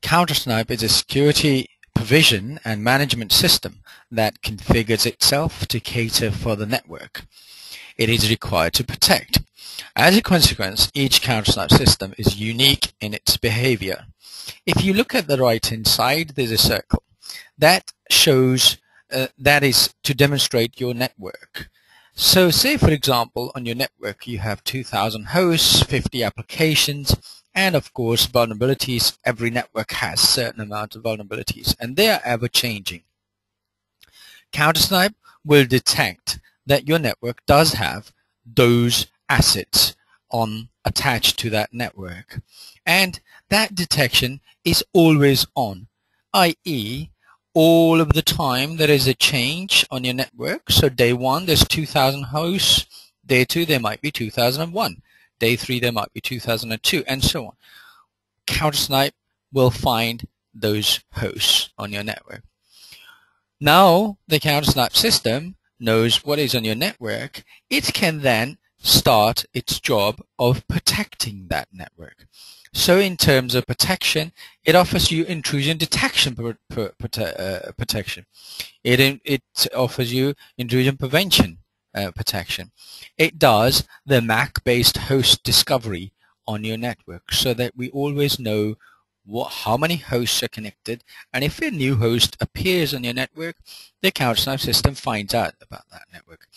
CounterSnipe is a security provision and management system that configures itself to cater for the network it is required to protect. As a consequence, each CounterSnipe system is unique in its behavior. If you look at the right-hand side, there's a circle. That shows that is to demonstrate your network. So say, for example, on your network you have 2,000 hosts, 50 applications, and of course vulnerabilities. Every network has a certain amount of vulnerabilities, and they are ever changing. CounterSnipe will detect that your network does have those assets attached to that network, and that detection is always on, i.e. all of the time there is a change on your network. So day 1 there's 2,000 hosts, day 2 there might be 2001, day 3 there might be 2002, and so on. CounterSnipe will find those hosts on your network. Now the CounterSnipe system knows what is on your network. It can then start its job of protecting that network. So in terms of protection, it offers you intrusion detection protection. It offers you intrusion prevention protection. It does the MAC-based host discovery on your network, so that we always know how many hosts are connected, and if a new host appears on your network, the CounterSnipe system finds out about that network.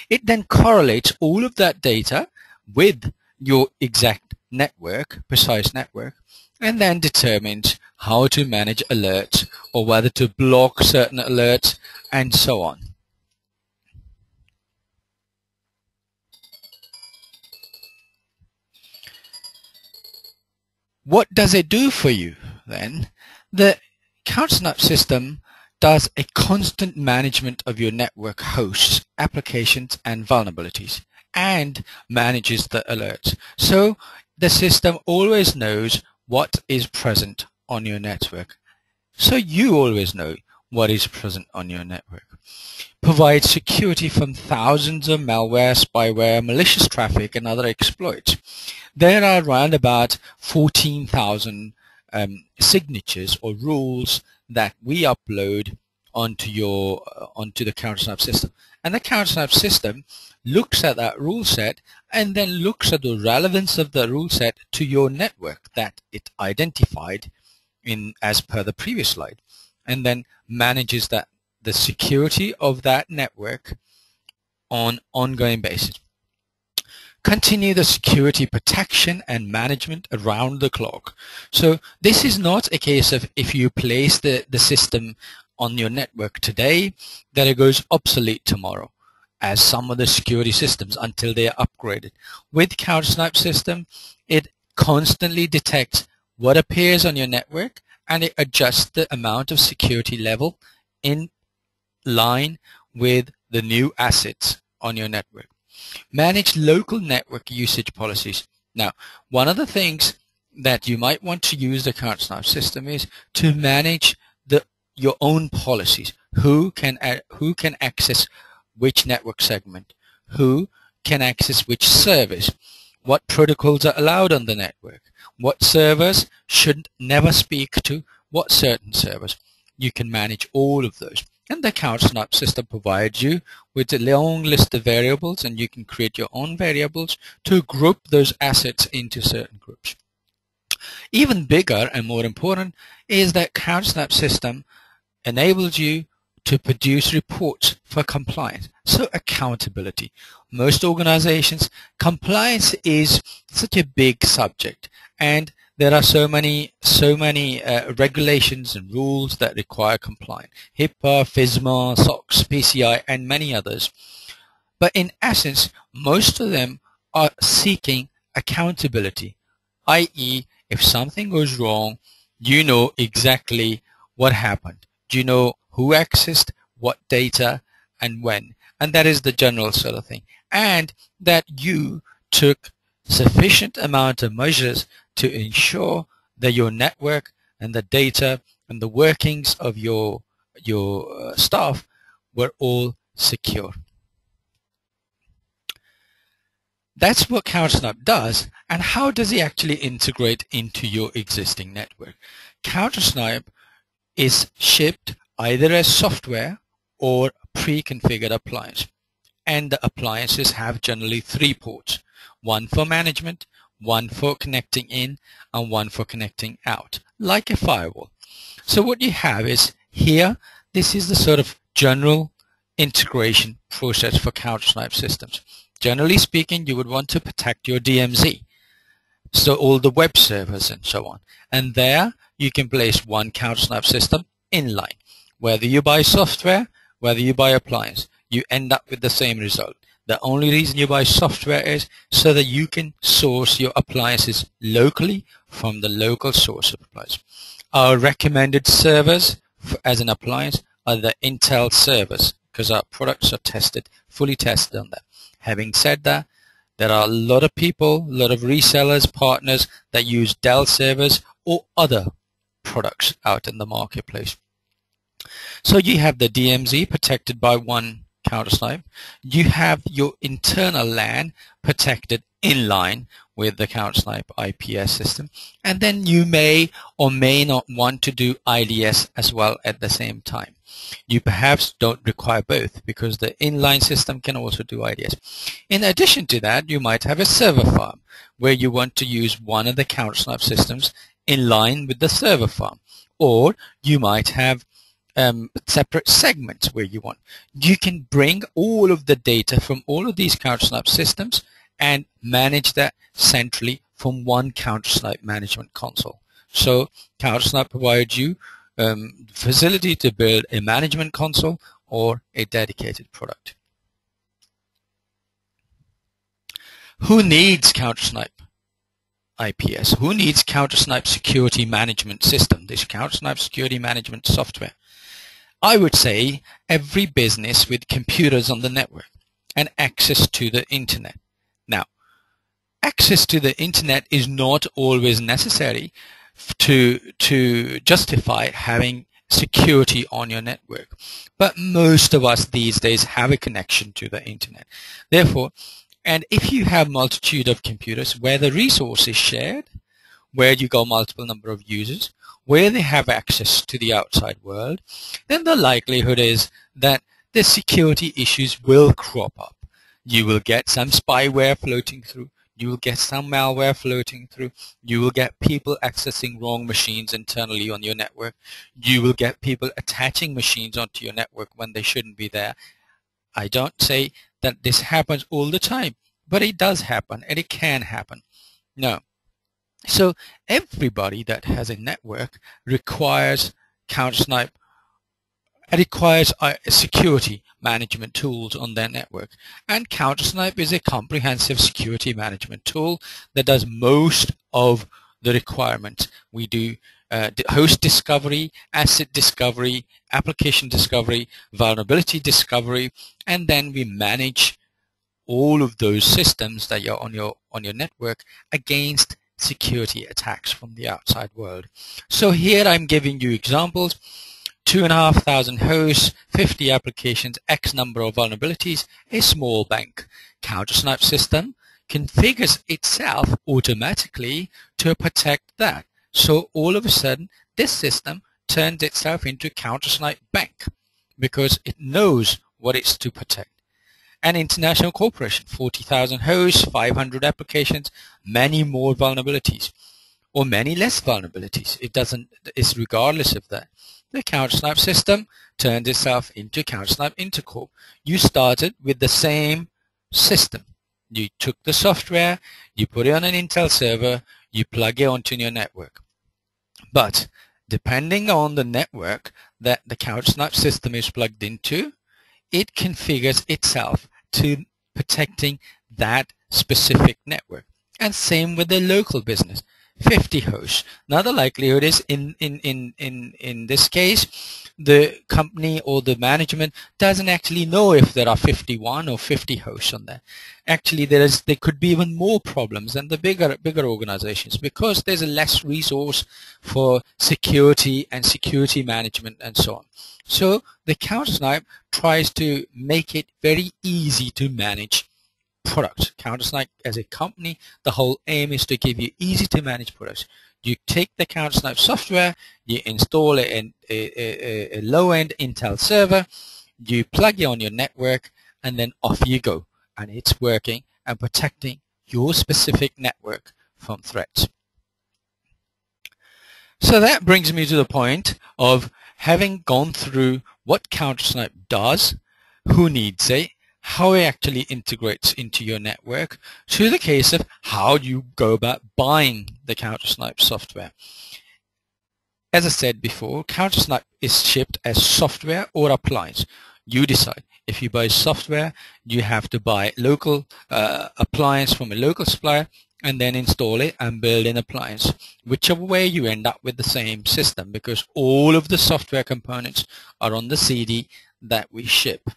It then correlates all of that data with your exact network, precise network, and then determines how to manage alerts or whether to block certain alerts and so on. What does it do for you then? The CounterSnipe system does a constant management of your network hosts, applications, and vulnerabilities, and manages the alerts. So the system always knows what is present on your network. So you always know what is present on your network. Provides security from thousands of malware, spyware, malicious traffic, and other exploits. There are around about 14,000 signatures or rules that we upload onto the CounterSnipe system, and the CounterSnipe system looks at that rule set and then looks at the relevance of the rule set to your network that it identified as per the previous slide, and then manages the security of that network on ongoing basis. Continue the security protection and management around the clock. So this is not a case of if you place the system on your network today that it goes obsolete tomorrow, as some of the security systems, until they are upgraded. With CounterSnipe system, it constantly detects what appears on your network, and it adjusts the amount of security level in line with the new assets on your network. Manage local network usage policies. Now, one of the things that you might want to use the CounterSnipe system is to manage your own policies. Who can access which network segment? Who can access which service? What protocols are allowed on the network? What servers should never speak to what certain servers? You can manage all of those. And the CounterSnipe system provides you with a long list of variables, and you can create your own variables to group those assets into certain groups. Even bigger and more important is that CounterSnipe system enables you to produce reports for compliance. So accountability. Most organizations, compliance is such a big subject, and there are so many regulations and rules that require compliance. HIPAA, FISMA, SOX, PCI, and many others. But in essence, most of them are seeking accountability, i.e. if something goes wrong, you know exactly what happened. You know who accessed what data and when. And that is the general sort of thing. And that you took sufficient amount of measures to ensure that your network and the data and the workings of your staff were all secure. That's what CounterSnipe does. And how does it actually integrate into your existing network? CounterSnipe is shipped either as software or pre-configured appliance. And the appliances have generally 3 ports, one for management, one for connecting in, and one for connecting out, like a firewall. So what you have is here, this is the sort of general integration process for CounterSnipe systems. Generally speaking, you would want to protect your DMZ, so all the web servers and so on. And there you can place one CounterSnipe system inline. Whether you buy software, whether you buy appliance, you end up with the same result. The only reason you buy software is so that you can source your appliances locally from the local source of appliance. Our recommended servers as an appliance are the Intel servers because our products are tested, fully tested on that. Having said that, there are a lot of people, a lot of resellers, partners that use Dell servers or other products out in the marketplace. So you have the DMZ protected by one CounterSnipe. You have your internal LAN protected inline with the CounterSnipe IPS system. And then you may or may not want to do IDS as well at the same time. You perhaps don't require both because the inline system can also do IDS. In addition to that, you might have a server farm where you want to use one of the CounterSnipe systems in line with the server farm. Or you might have separate segments where you want. You can bring all of the data from all of these CounterSnipe systems and manage that centrally from one CounterSnipe management console. So CounterSnipe provides you facility to build a management console or a dedicated product. Who needs CounterSnipe IPS? Who needs CounterSnipe security management system, this CounterSnipe security management software? I would say every business with computers on the network and access to the internet. Now, access to the internet is not always necessary to justify having security on your network. But most of us these days have a connection to the internet. Therefore, and if you have multitude of computers where the resource is shared, where you got multiple number of users, where they have access to the outside world, then the likelihood is that the security issues will crop up. You will get some spyware floating through. You will get some malware floating through. You will get people accessing wrong machines internally on your network. You will get people attaching machines onto your network when they shouldn't be there. I don't say that this happens all the time, but it does happen and it can happen. No. So everybody that has a network requires CounterSnipe. It requires security management tools on their network. And CounterSnipe is a comprehensive security management tool that does most of the requirements. We do host discovery, asset discovery, application discovery, vulnerability discovery, and then we manage all of those systems that are on your network against security attacks from the outside world. So here I'm giving you examples. 2,500 hosts, 50 applications, X number of vulnerabilities, a small bank. CounterSnipe system configures itself automatically to protect that. So all of a sudden, this system turns itself into CounterSnipe bank because it knows what it's to protect. An international corporation, 40,000 hosts, 500 applications, many more vulnerabilities, or many less vulnerabilities. It's regardless of that. The CounterSnipe system turned itself into CounterSnipe Intercorp. You started with the same system. You took the software, you put it on an Intel server, you plug it onto your network. But depending on the network that the CounterSnipe system is plugged into, it configures itself to protecting that specific network. And same with the local business. 50 hosts. Now the likelihood is in this case, the company or the management doesn't actually know if there are 51 or 50 hosts on there. Actually, there could be even more problems than the bigger organizations because there's a less resource for security and security management and so on. So the CounterSnipe tries to make it very easy to manage product. CounterSnipe as a company, the whole aim is to give you easy to manage products. You take the CounterSnipe software, you install a low-end Intel server, you plug it on your network, and then off you go. And it's working and protecting your specific network from threats. So that brings me to the point of having gone through what CounterSnipe does, who needs it, how it actually integrates into your network, to the case of how you go about buying the CounterSnipe software. As I said before, CounterSnipe is shipped as software or appliance. You decide. If you buy software, you have to buy local appliance from a local supplier and then install it and build an appliance. Whichever way, you end up with the same system because all of the software components are on the CD that we ship.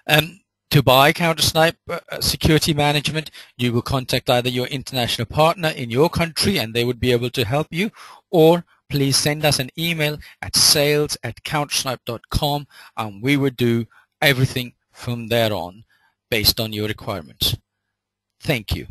To buy CounterSnipe security management, you will contact either your international partner in your country and they would be able to help you, or please send us an email at sales@countersnipe.com and we would do everything from there on based on your requirements. Thank you.